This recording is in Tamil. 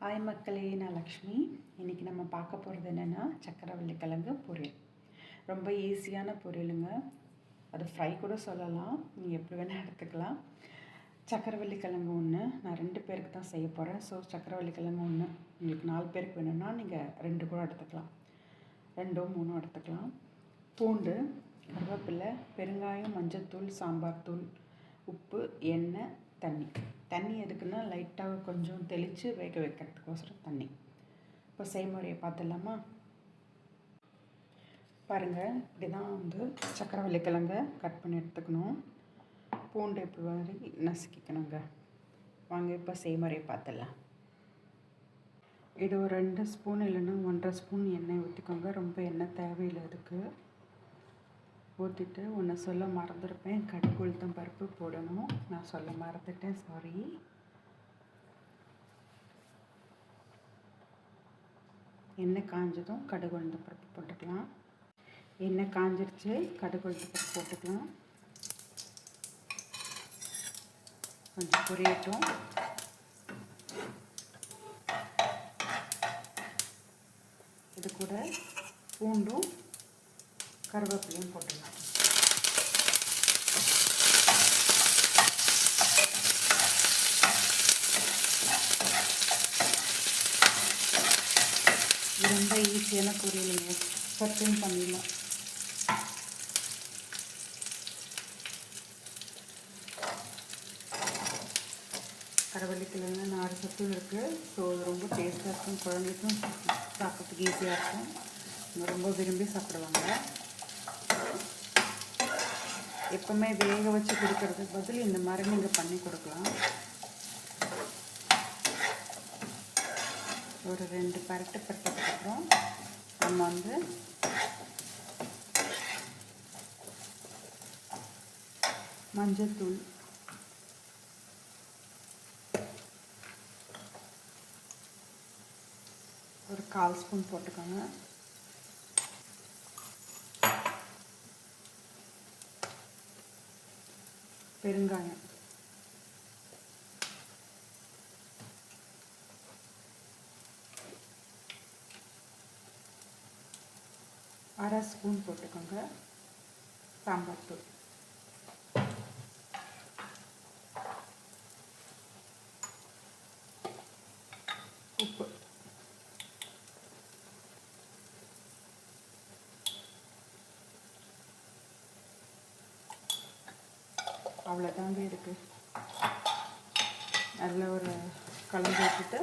ஹாய் மக்களே, நான் லக்ஷ்மி. இன்றைக்கி நம்ம பார்க்க போகிறது என்னென்னா சக்கரவள்ளி கிழங்கு பொரியல். ரொம்ப ஈஸியான பொரியலுங்க. அது ஃப்ரை கூட சொல்லலாம், நீங்கள் எப்படி வேணால் எடுத்துக்கலாம். சக்கரவள்ளி கிழங்கு ஒன்று, நான் 2 பேருக்கு தான் செய்ய போகிறேன். ஸோ சக்கரவள்ளி கிழங்கு ஒன்று, உங்களுக்கு 4 பேருக்கு வேணும்னா நீங்கள் 2 கூட எடுத்துக்கலாம், 2 3 எடுத்துக்கலாம். பூண்டு, கருவேப்பிலை, பெருங்காயம், மஞ்சள்தூள், சாம்பார் தூள், உப்பு, எண்ணெய், தண்ணி எதுக்குன்னா லைட்டாக கொஞ்சம் தெளித்து வேக வைக்கிறதுக்கோசரம் தண்ணி. இப்போ செய்முறையை பார்த்துடலாமா? பாருங்கள், இப்படி தான் சக்கரவள்ளி கிழங்க கட் பண்ணி எடுத்துக்கணும். பூண்டு இப்படி மாதிரி நசுக்கிக்கணுங்க. வாங்க இப்போ செய்முறையை பார்த்துடலாம். இது ஒரு 2 ஸ்பூன் இல்லைன்னா 1.5 ஸ்பூன் எண்ணெய் ஊற்றிக்கோங்க. ரொம்ப எண்ணெய் தேவையில்லை இதுக்கு. ஊற்றிட்டு ஒன்று சொல்ல மறந்துருப்பேன், கடுகு உளுத்தம் பருப்பு போடணும். நான் சொல்ல மறந்துட்டேன், சாரி. எண்ணெய் காஞ்சதும் கடுகு உளுத்தம் பருப்பு போட்டுக்கலாம். எண்ணெய் காஞ்சிருச்சு, கடுகு உளுத்தம் பருப்பு போட்டுக்கலாம். கொஞ்சம் பொரியட்டும். இது கூட பூண்டும் கருவேப்பிலையும் போட்டுக்கலாம். ரொம்ப ஈஸியான பொரியலுங்க, சட்டுன்னு பண்ணிடலாம். கருவள்ளி கிழங்கு 4 சத்து இருக்குது. ஸோ ரொம்ப டேஸ்ட்டாக இருக்கும், குழந்தைக்கும் சாப்பிட்றதுக்கு ஈஸியாக இருக்கும். ரொம்ப விரும்பி சாப்பிடுவாங்க. எப்போவுமே வேக வச்சு கொடுக்கறதுக்கு பதில் இந்த மாதிரி நீங்கள் பண்ணி கொடுக்கலாம். ஒரு 2 பரட்டு பட்டதுக்கப்புறம் நம்ம மஞ்சள்தூள், ஒரு 1/4 ஸ்பூன் போட்டுக்கோங்க. பெருங்காயம், அரை ஸ்பூன் போட்டுக்கோங்க. சாம்பார் தூள், உப்பு, அவ்வளோதாங்க இருக்குது. நல்ல ஒரு கலந்து வச்சுட்டு